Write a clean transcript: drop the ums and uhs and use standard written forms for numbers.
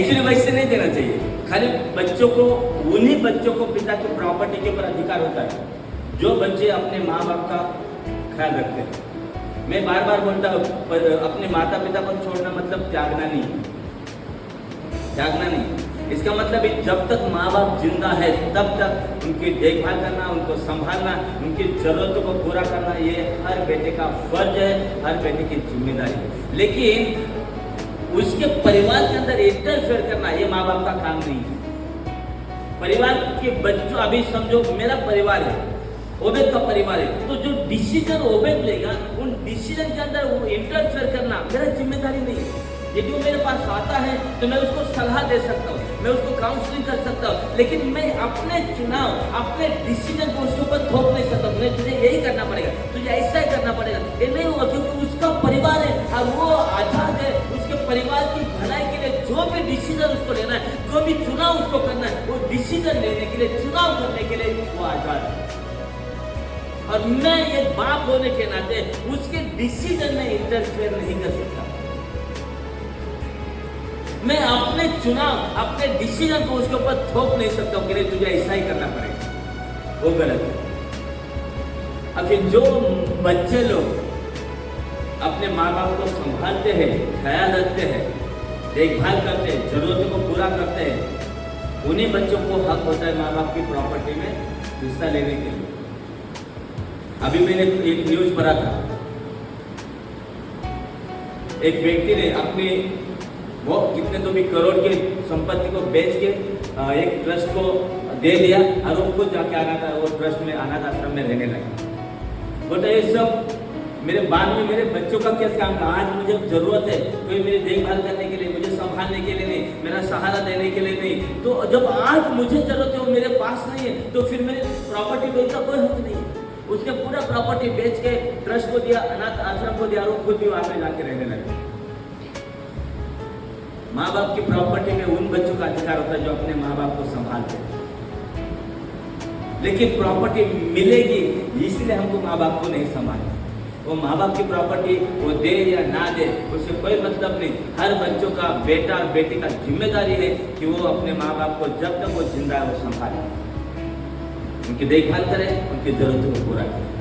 Actually वैसे नहीं देना चाहिए। खाली बच्चों को, उन्हीं बच्चों को पिता की प्रॉपर्टी के ऊपर अधिकार होता है जो बच्चे अपने माँ बाप का ख्याल रखते हैं। मैं बार बार बोलता हूँ, अपने माता पिता को छोड़ना मतलब त्यागना नहीं, त्यागना नहीं। इसका मतलब जब तक माँ बाप जिंदा है तब तक उनकी देखभाल करना, उनको संभालना, उनकी जरूरतों को पूरा करना, ये हर बेटे का फर्ज है, हर बेटे की जिम्मेदारी है। लेकिन उसके परिवार के अंदर इंटरफेयर करना ये माँ बाप का काम नहीं है। परिवार के बच्चों, अभी समझो मेरा परिवार है, ओबेद का परिवार है, तो जो डिसीजन ओबेद लेगा उन डिसीजन के अंदर वो इंटरफेयर करना मेरा जिम्मेदारी नहीं है। यदि वो मेरे पास आता है तो मैं उसको सलाह दे सकता हूँ, मैं उसको काउंसलिंग कर सकता हूँ, लेकिन मैं अपने चुनाव, अपने डिसीजन को उसके ऊपर थोप नहीं सकता। मुझे तुझे यही करना पड़ेगा, तुझे ऐसा ही करना पड़ेगा, ये नहीं होगा, क्योंकि उसका परिवार है और वो आजाद है। उसके परिवार की भलाई के लिए जो भी डिसीजन उसको लेना है, जो भी चुनाव उसको करना है, वो डिसीजन लेने के लिए, चुनाव करने के लिए वो आजाद है। और मैं एक बाप होने के नाते उसके डिसीजन में इंटरफेयर नहीं कर सकता। मैं अपने चुनाव, अपने डिसीजन को उसके ऊपर थोप नहीं सकता हूं कि नहीं तुझे ऐसा ही करना पड़ेगा, वो गलत है। अब फिर जो बच्चे लोग अपने माँ बाप को संभालते हैं, ख्याल रखते हैं, देखभाल करते हैं, जरूरतों को पूरा करते हैं, उन्हीं बच्चों को हक होता है माँ बाप की प्रॉपर्टी में हिस्सा लेने के लिए। अभी मैंने एक न्यूज पढ़ा था, एक व्यक्ति ने अपनी वो कितने तो भी करोड़ की संपत्ति को बेच के एक ट्रस्ट को दे दिया और वो खुद जाके वो ट्रस्ट में अनाथ आश्रम में रहने लगा। बोलता ये सब मेरे बाद में मेरे बच्चों का क्या काम था। आज मुझे जरूरत है, कोई मेरी देखभाल करने के लिए, मुझे संभालने के लिए नहीं, मेरा सहारा देने के लिए नहीं। तो जब आज मुझे जरूरत है वो मेरे पास नहीं है, तो फिर मेरी प्रॉपर्टी बेचने का कोई हक नहीं है। उसने पूरा प्रॉपर्टी बेच के ट्रस्ट को दिया, अनाथ आश्रम को दिया और वो खुद भी वहां पे जाके रहने लगे। माँ बाप की प्रॉपर्टी में उन बच्चों का अधिकार होता है जो अपने माँ बाप को संभालते हैं। लेकिन प्रॉपर्टी मिलेगी इसलिए हमको माँ बाप को नहीं संभालना। वो माँ बाप की प्रॉपर्टी वो दे या ना दे उससे कोई मतलब नहीं। हर बच्चों का, बेटा और बेटी का जिम्मेदारी है कि वो अपने माँ बाप को जब तक वो जिंदा है वो संभाले, उनकी देखभाल करे, उनकी जरूरतों को पूरा करे।